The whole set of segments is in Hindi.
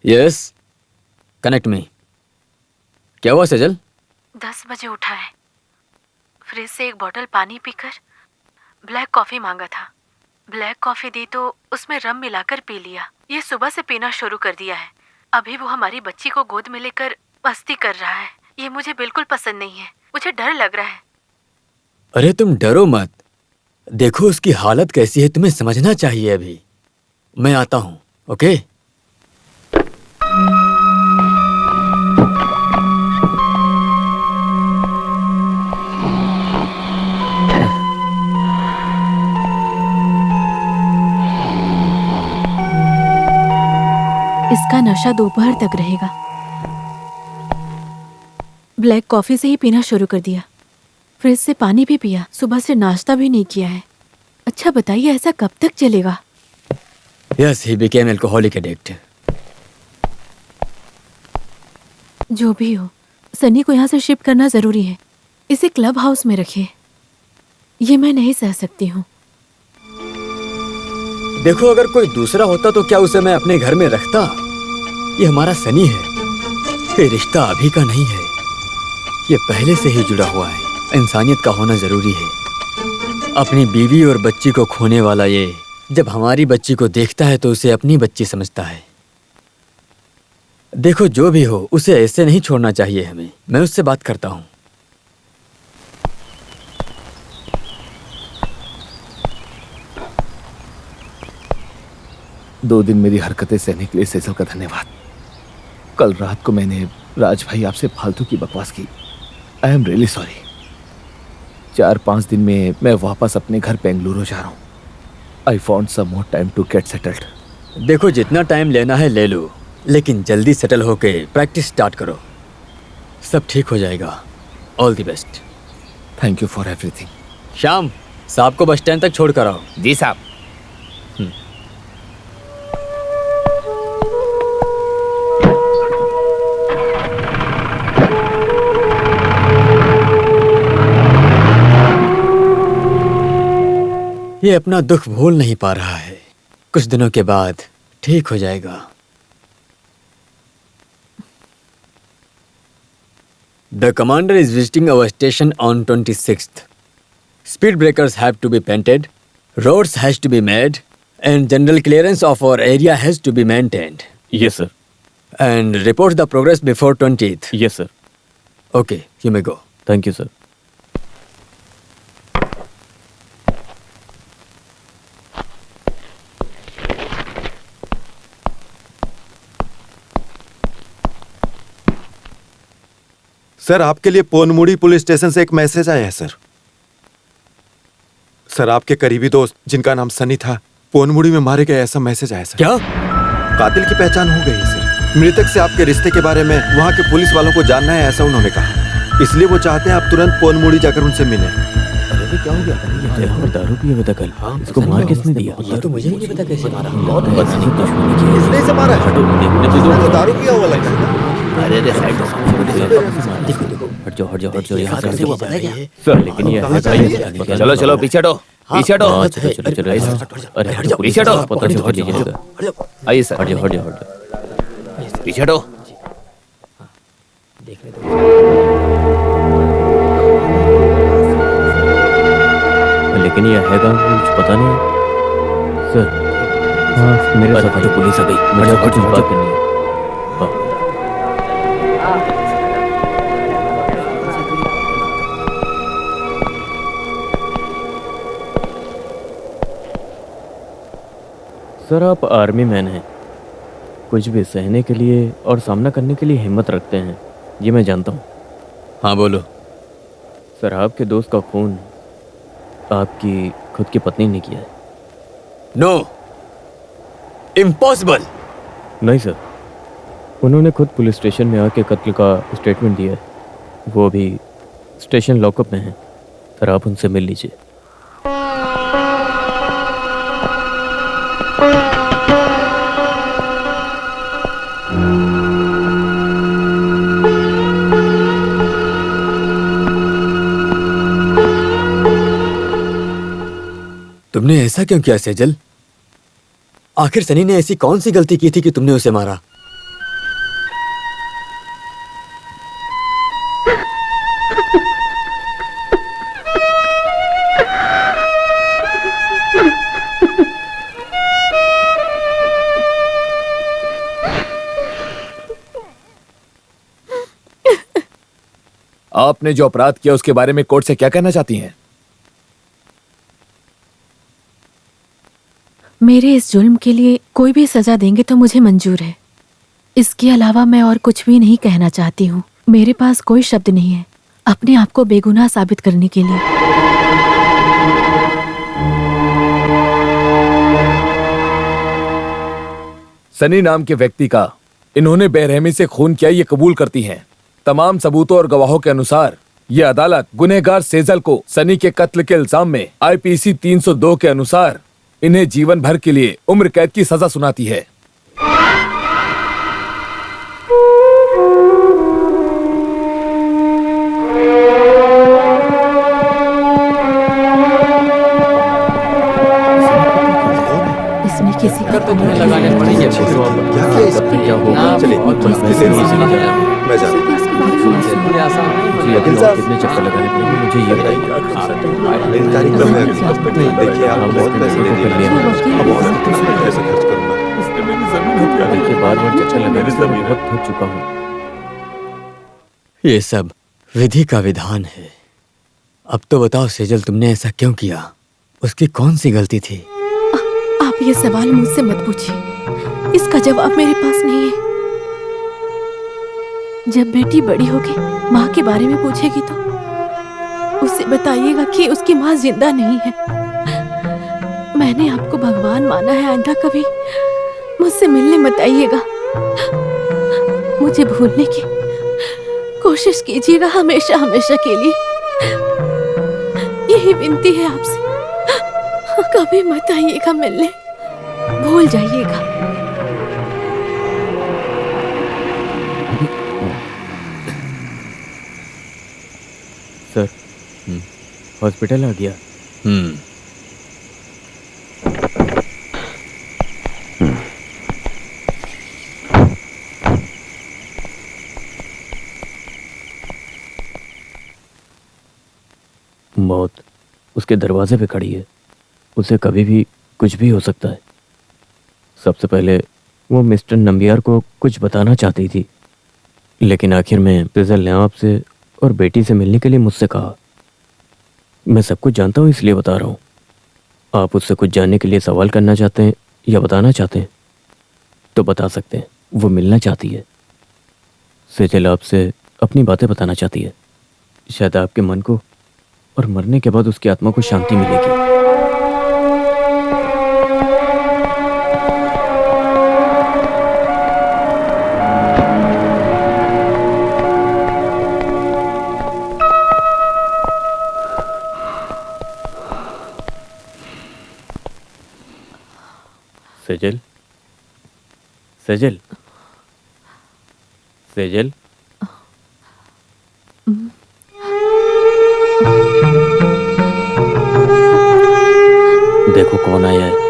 Yes, connect me. क्या हुआ सेजल? 10 बजे उठा है, फ्रिज से एक बोतल पानी पीकर ब्लैक कॉफी मांगा था। ब्लैक कॉफी दी तो उसमें रम मिलाकर पी लिया। ये सुबह से पीना शुरू कर दिया है। अभी वो हमारी बच्ची को गोद में लेकर मस्ती कर रहा है। ये मुझे बिल्कुल पसंद नहीं है, मुझे डर लग रहा है। अरे तुम डरो मत, देखो उसकी हालत कैसी है, तुम्हें समझना चाहिए। अभी मैं आता हूँ, ओके? इसका नशा दोपहर तक रहेगा। ब्लैक कॉफी से ही पीना शुरू कर दिया, फ्रिज से पानी भी पिया, सुबह से नाश्ता भी नहीं किया है। अच्छा बताइए, ऐसा कब तक चलेगा? Yes, he became alcoholic addict. जो भी हो, सनी को यहाँ से शिफ्ट करना जरूरी है। इसे क्लब हाउस में रखिए, ये मैं नहीं सह सकती हूँ। देखो, अगर कोई दूसरा होता तो क्या उसे मैं अपने घर में रखता? ये हमारा सनी है, ये रिश्ता अभी का नहीं है, ये पहले से ही जुड़ा हुआ है। इंसानियत का होना जरूरी है। अपनी बीवी और बच्ची को खोने वाला ये जब हमारी बच्ची को देखता है तो उसे अपनी बच्ची समझता है। देखो, जो भी हो, उसे ऐसे नहीं छोड़ना चाहिए हमें। मैं उससे बात करता हूँ। दो दिन मेरी हरकतें सहने के लिए सेजल का धन्यवाद। कल रात को मैंने राज भाई आपसे फालतू की बकवास की। I am really sorry. 4-5 दिन में मैं वापस अपने घर बेंगलुरु जा रहा हूँ। I want some more time to get settled. देखो, जितना टाइम लेना है ले लो, लेकिन जल्दी सेटल होके प्रैक्टिस स्टार्ट करो। सब ठीक हो जाएगा। All the best. Thank you for everything. शाम, साहब को बस स्टैंड तक छोड़ कर आओ। जी साहब। ये अपना दुख भूल नहीं पा रहा है। कुछ दिनों के बाद ठीक हो जाएगा। The commander is visiting our station on 26th. Speed breakers have to be painted, roads has to be made, and general clearance of our area has to be maintained. Yes, sir. And report the progress before 20th. Yes, sir. Okay, you may go. Thank you, sir. Sir, आपके लिए पोनमुड़ी पुलिस स्टेशन से एक मैसेज आया है सर। सर, आपके करीबी दोस्त जिनका नाम सनी था, पोनमुड़ी में मारे गए, ऐसा मैसेज आया सर। क्या? कातिल की पहचान हो गई है सर। मृतक से आपके रिश्ते के बारे में वहाँ के पुलिस वालों को जानना है, ऐसा उन्होंने कहा। इसलिए वो चाहते हैं आप तुरंत पोनमुड़ी जाकर उनसे मिलें। अरे क्या हो गया? दारू पिए बता कल। इसको मार किसने दिया? ये तो मुझे नहीं पता कैसे मारा। इसने से मारा है। तो दारू पिया हुआ लगता है। अरे साइड हट जाओ यहाँ से। सर, लेकिन ये है। चलो पीछे हटो। चलो। अरे पीछे हटो। पता नहीं। आइए सर, हट जाओ। पीछे हटो। लेकिन ये है कुछ पता नहीं सर। हाँ, मेरे साथ तो पुलिस आ गई। मुझे कुछ बात करनी है। सर, आप आर्मी मैन हैं, कुछ भी सहने के लिए और सामना करने के लिए हिम्मत रखते हैं, ये मैं जानता हूँ। हाँ बोलो। सर, आपके दोस्त का खून आपकी खुद की पत्नी ने किया है। No, impossible. नहीं सर, उन्होंने खुद पुलिस स्टेशन में आके कत्ल का स्टेटमेंट दिया है। वो अभी स्टेशन लॉकअप में है। सर, आप उनसे मिल लीजिए। तुमने ऐसा क्यों किया सेजल? आखिर सनी ने ऐसी कौन सी गलती की थी कि तुमने उसे मारा? आपने जो अपराध किया उसके बारे में कोर्ट से क्या कहना चाहती हैं? मेरे इस जुल्म के लिए कोई भी सजा देंगे तो मुझे मंजूर है। इसके अलावा मैं और कुछ भी नहीं कहना चाहती हूँ। मेरे पास कोई शब्द नहीं है अपने आप को बेगुनाह साबित करने के लिए। सनी नाम के व्यक्ति का इन्होंने बेरहमी से खून किया ये कबूल करती हैं। तमाम सबूतों और गवाहों के अनुसार ये अदालत गुनहगार सेजल को सनी के कत्ल के इल्जाम में आईपीसी 302 के अनुसार इन्हें जीवन भर के लिए उम्र कैद की सजा सुनाती है। इसने किसी का तो तुम्हें लगाने पड़ेंगे। क्या किया इसने? क्या होगा? चलिए, मैं इसे नहीं चला। मैं जाता हूँ। जी, अभी और कितने चक्कर लगाने पड़ेंगे मुझे ये बताइए। मेरी तारीख कब है अभी? देखिए, आप बहुत पैसे ले लिए हैं। अब और कितना पैसे खर्च करूंगा? देखिए, बार-बार चक्कर लगाने से मैं बहुत थक चुका हूँ। ये सब विधि का विधान है। अब तो बताओ सेजल, तुमने ऐसा क्यों किया? उसकी कौन सी गलती थी? आप ये सवाल मुझसे मत पूछिए, इसका जवाब मेरे पास नहीं है। जब बेटी बड़ी होगी माँ के बारे में पूछेगी तो उसे बताइएगा कि उसकी माँ जिंदा नहीं है। मैंने आपको भगवान माना है, आइंदा कभी मुझसे मिलने मत आइएगा। मुझे भूलने की कोशिश कीजिएगा हमेशा हमेशा के लिए। यही विनती है आपसे, कभी मत आइएगा मिलने, भूल जाइएगा। सर, हॉस्पिटल आ गया। मौत उसके दरवाजे पे खड़ी है। उसे कभी भी कुछ भी हो सकता है। सबसे पहले वो मिस्टर नंबियार को कुछ बताना चाहती थी, लेकिन आखिर में सेजल ने आपसे और बेटी से मिलने के लिए मुझसे कहा। मैं सब कुछ जानता हूँ इसलिए बता रहा हूँ। आप उससे कुछ जानने के लिए सवाल करना चाहते हैं या बताना चाहते हैं तो बता सकते हैं। वो मिलना चाहती है। सेजल आपसे अपनी बातें बताना चाहती है। शायद आपके मन को और मरने के बाद उसकी आत्मा को शांति मिलेगी। सेजल, सेजल, सेजल, देखो कौन आया है।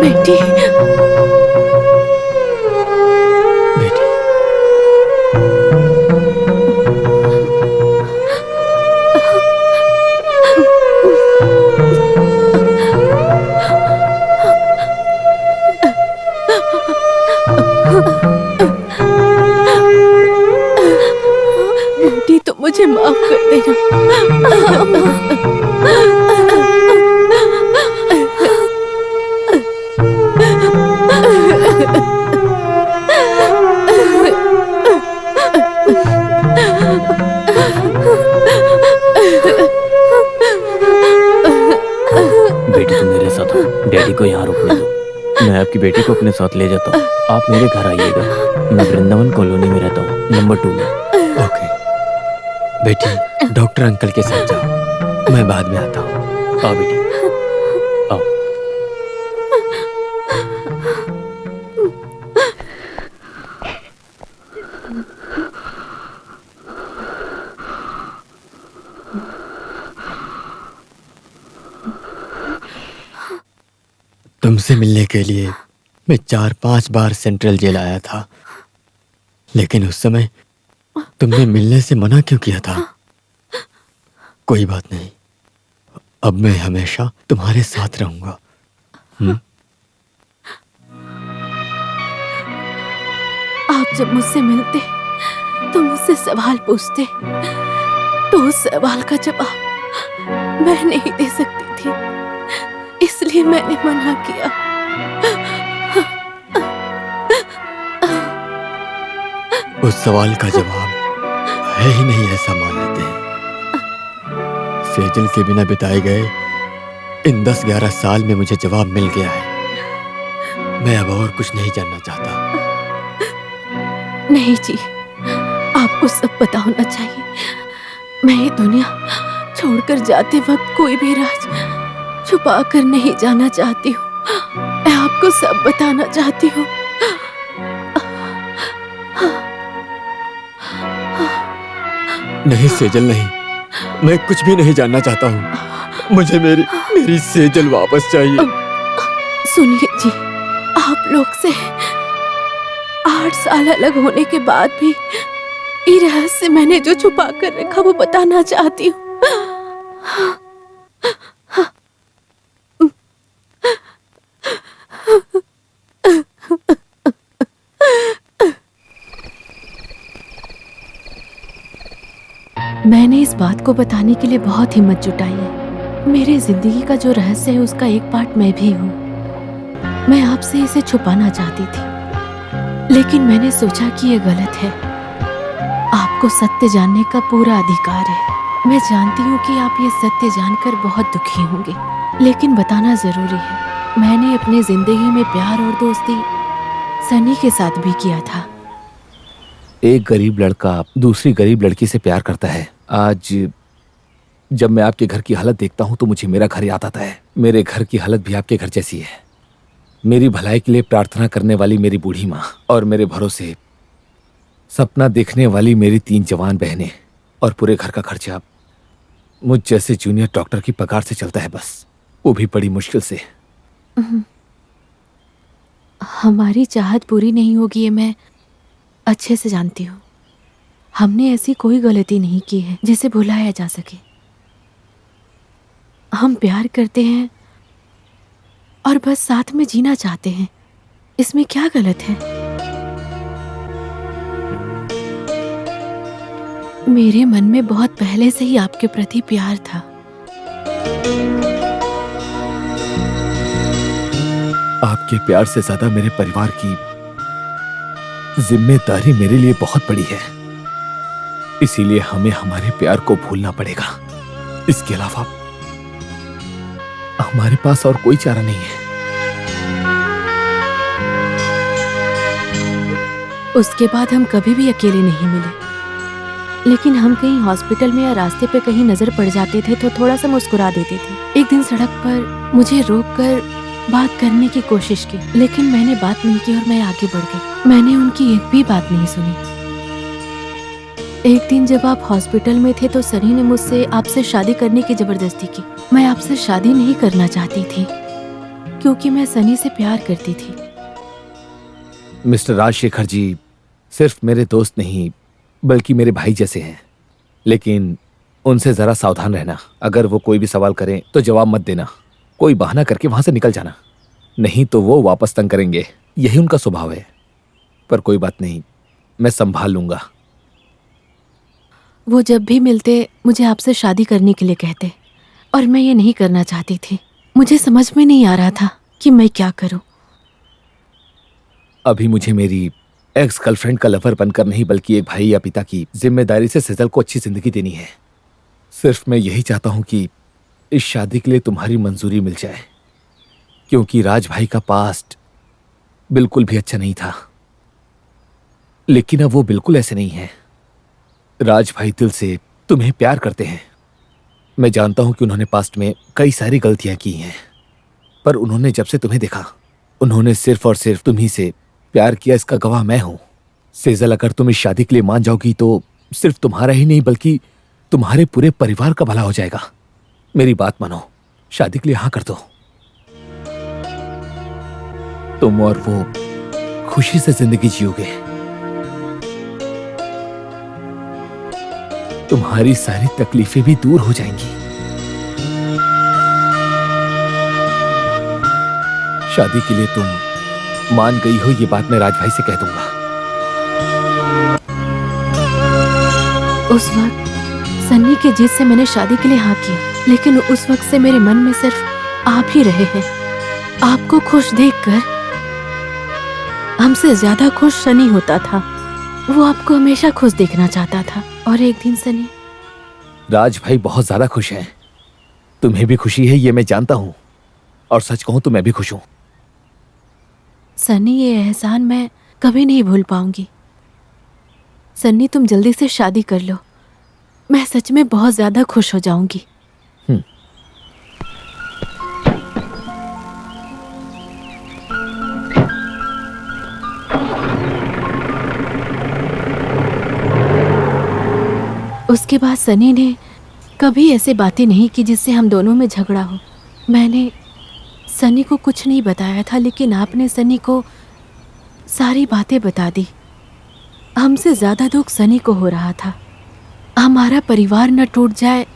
बेटी, बेटी, बेटी तो मुझे माफ कर देना। बेटी तुम मेरे साथ हो। डैडी को यहाँ रुकने दो। मैं मैं आपकी बेटी को अपने साथ ले जाता हूँ, आप मेरे घर आइएगा। मैं वृंदावन कॉलोनी में रहता हूँ, नंबर 2 में। ओके बेटी, डॉक्टर अंकल के साथ जाओ, मैं बाद में आता हूँ। आओ बेटी, आओ। तुमसे मिलने के लिए मैं 4-5 बार सेंट्रल जेल आया था, लेकिन उस समय तुमने मिलने से मना क्यों किया था? कोई बात नहीं, अब मैं हमेशा तुम्हारे साथ रहूंगा। आप जब मुझसे मिलते तो मुझसे सवाल पूछते, तो उस सवाल का जवाब मैं नहीं दे सकती थी, इसलिए मैंने मना किया। उस सवाल का जवाब है ही नहीं, ऐसा मान लेते हैं। सेजल के बिना बिताए गए इन 10-11 साल में मुझे जवाब मिल गया है। मैं अब और कुछ नहीं जानना चाहता। नहीं जी, आपको सब पता होना चाहिए। मैं ये दुनिया छोड़कर जाते वक्त कोई भी राज छुपा कर नहीं जाना चाहती हूँ। मैं आपको सब बताना चाहती हूँ। नहीं सेजल, नहीं, मैं कुछ भी नहीं जानना चाहता हूँ। मुझे मेरी सेजल वापस चाहिए। सुनिए जी, आप लोग से 8 साल अलग होने के बाद भी ये रहस्य मैंने जो छुपा कर रखा वो बताना चाहती हूँ। मैंने इस बात को बताने के लिए बहुत हिम्मत जुटाई है। मेरी जिंदगी का जो रहस्य है उसका एक पार्ट मैं भी हूँ। मैं आपसे इसे छुपाना चाहती थी, लेकिन मैंने सोचा कि ये गलत है। आपको सत्य जानने का पूरा अधिकार है। मैं जानती हूँ कि आप ये सत्य जानकर बहुत दुखी होंगे, लेकिन बताना जरूरी है। मैंने अपनी जिंदगी में प्यार और दोस्ती सनी के साथ भी किया था। एक गरीब लड़का दूसरी गरीब लड़की से प्यार करता है। आज जब मैं आपके घर की हालत देखता हूँ तो मुझे मेरा घर याद आता है। मेरे घर की हालत भी आपके घर जैसी है। मेरी भलाई के लिए प्रार्थना करने वाली मेरी बूढ़ी माँ और मेरे भरोसे सपना देखने वाली मेरी 3 जवान बहनें और पूरे घर का खर्चा मुझ जैसे जूनियर डॉक्टर की पगार से चलता है, बस वो भी बड़ी मुश्किल से। हमारी चाहत पूरी नहीं होगी ये मैं अच्छे से जानती हूँ। हमने ऐसी कोई गलती नहीं की है जिसे भुलाया जा सके। हम प्यार करते हैं और बस साथ में जीना चाहते हैं, इसमें क्या गलत है? मेरे मन में बहुत पहले से ही आपके प्रति प्यार था। आपके प्यार से ज्यादा मेरे परिवार की जिम्मेदारी मेरे लिए बहुत बड़ी है, इसीलिए हमें हमारे प्यार को भूलना पड़ेगा। इसके अलावा हमारे पास और कोई चारा नहीं है। उसके बाद हम कभी भी अकेले नहीं मिले, लेकिन हम कहीं हॉस्पिटल में या रास्ते पे कहीं नजर पड़ जाते थे तो थोड़ा सा मुस्कुरा देते थे। एक दिन सड़क पर मुझे रोककर बात करने की कोशिश की, लेकिन मैंने बात नहीं की और मैं आगे बढ़ गई। मैंने उनकी एक भी बात नहीं सुनी। एक दिन जब आप हॉस्पिटल में थे तो सनी ने मुझसे आपसे शादी करने की जबरदस्ती की। मैं आपसे शादी नहीं करना चाहती थी क्योंकि मैं सनी से प्यार करती थी। मिस्टर राजशेखर जी सिर्फ मेरे दोस्त नहीं बल्कि मेरे भाई जैसे हैं, लेकिन उनसे जरा सावधान रहना। अगर वो कोई भी सवाल करें तो जवाब मत देना, कोई बहाना करके वहां से निकल जाना, नहीं तो वो वापस तंग करेंगे। यही उनका स्वभाव है। पर कोई बात नहीं, मैं संभाल लूंगा। वो जब भी मिलते मुझे आपसे शादी करने के लिए कहते और मैं ये नहीं करना चाहती थी। मुझे समझ में नहीं आ रहा था कि मैं क्या करूं। अभी मुझे मेरी एक्स गर्लफ्रेंड का लवर बनकर नहीं बल्कि एक भाई या पिता की जिम्मेदारी से सेजल को अच्छी जिंदगी देनी है। सिर्फ मैं यही चाहता हूं कि इस शादी के लिए तुम्हारी मंजूरी मिल जाए, क्योंकि राज भाई का पास्ट बिल्कुल भी अच्छा नहीं था, लेकिन अब वो बिल्कुल ऐसे नहीं है। राज भाई दिल से तुम्हें प्यार करते हैं। मैं जानता हूं कि उन्होंने पास्ट में कई सारी गलतियां की हैं, पर उन्होंने जब से तुम्हें देखा, उन्होंने सिर्फ और सिर्फ तुम्ही से प्यार किया। इसका गवाह मैं हूं। सेजल, अगर तुम इस शादी के लिए मान जाओगी तो सिर्फ तुम्हारा ही नहीं बल्कि तुम्हारे पूरे परिवार का भला हो जाएगा। मेरी बात मानो, शादी के लिए हाँ कर दो। तुम और वो खुशी से जिंदगी जियोगे। तुम्हारी सारी तकलीफें भी दूर हो जाएंगी। शादी के लिए तुम मान गई हो, ये बात मैं राज भाई से कह दूंगा। उस वक्त सन्नी के जिद से मैंने शादी के लिए हाँ किया, लेकिन उस वक्त से मेरे मन में सिर्फ आप ही रहे हैं। आपको खुश देखकर हमसे ज्यादा खुश सनी होता था। वो आपको हमेशा खुश देखना चाहता था। और एक दिन सनी, राज भाई बहुत ज्यादा खुश हैं। तुम्हें भी खुशी है ये मैं जानता हूं, और सच कहूं तो मैं भी खुश हूं। सनी, ये एहसान मैं कभी नहीं भूल पाऊंगी। सन्नी, तुम जल्दी से शादी कर लो। मैं सच में बहुत ज्यादा खुश हो जाऊंगी। उसके बाद सनी ने कभी ऐसे बातें नहीं की जिससे हम दोनों में झगड़ा हो। मैंने सनी को कुछ नहीं बताया था, लेकिन आपने सनी को सारी बातें बता दी। हमसे ज्यादा दुख सनी को हो रहा था। हमारा परिवार न टूट जाए।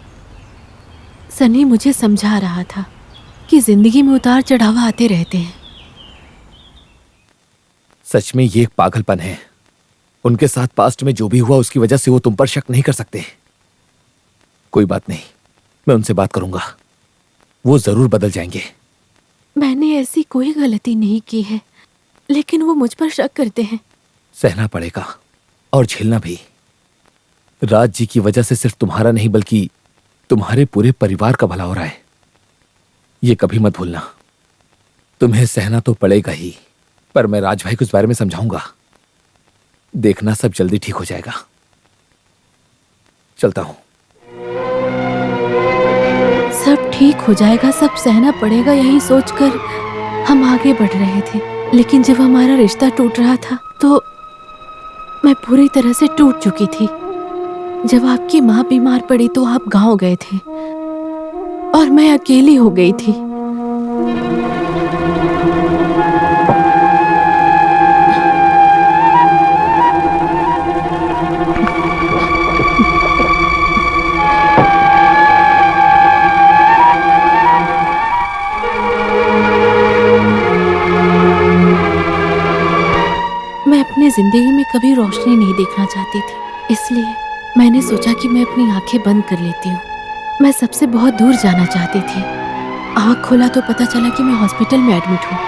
सनी मुझे समझा रहा था कि जिंदगी में उतार चढ़ाव आते रहते हैं। सच में ये एक पागलपन है। उनके साथ पास्ट में जो भी हुआ उसकी वजह से वो तुम पर शक नहीं कर सकते। कोई बात नहीं, मैं उनसे बात करूंगा, वो जरूर बदल जाएंगे। मैंने ऐसी कोई गलती नहीं की है, लेकिन वो मुझ पर शक करते हैं। सहना पड़ेगा और झेलना भी। राज जी की वजह से सिर्फ तुम्हारा नहीं बल्कि तुम्हारे पूरे परिवार का भला हो रहा है, ये कभी मत भूलना। तुम्हें सहना तो पड़ेगा ही, पर मैं राज भाई को इस बारे में समझाऊंगा। देखना सब जल्दी ठीक हो जाएगा। चलता हूं। सब ठीक हो जाएगा, सब सहना पड़ेगा, यही सोचकर हम आगे बढ़ रहे थे। लेकिन जब हमारा रिश्ता टूट रहा था तो मैं पूरी तरह से टूट चुकी थी। जब आपकी माँ बीमार पड़ी तो आप गांव गए थे और मैं अकेली हो गई थी। मैं अपनी जिंदगी में कभी रोशनी नहीं देखना चाहती थी, इसलिए मैंने सोचा कि मैं अपनी आंखें बंद कर लेती हूँ। मैं सबसे बहुत दूर जाना चाहती थी। आँख खोला तो पता चला कि मैं हॉस्पिटल में एडमिट हूँ।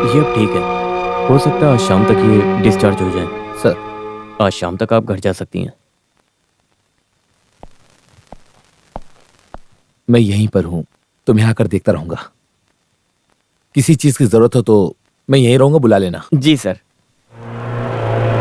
ये अब ठीक है। हो सकता है आज शाम तक ये डिस्चार्ज हो जाए। सर, आज शाम तक आप घर जा सकती हैं। मैं यहीं पर हूं, तुम्हें आकर देखता रहूंगा। किसी चीज की जरूरत हो तो मैं यहीं रहूंगा, बुला लेना। जी सर।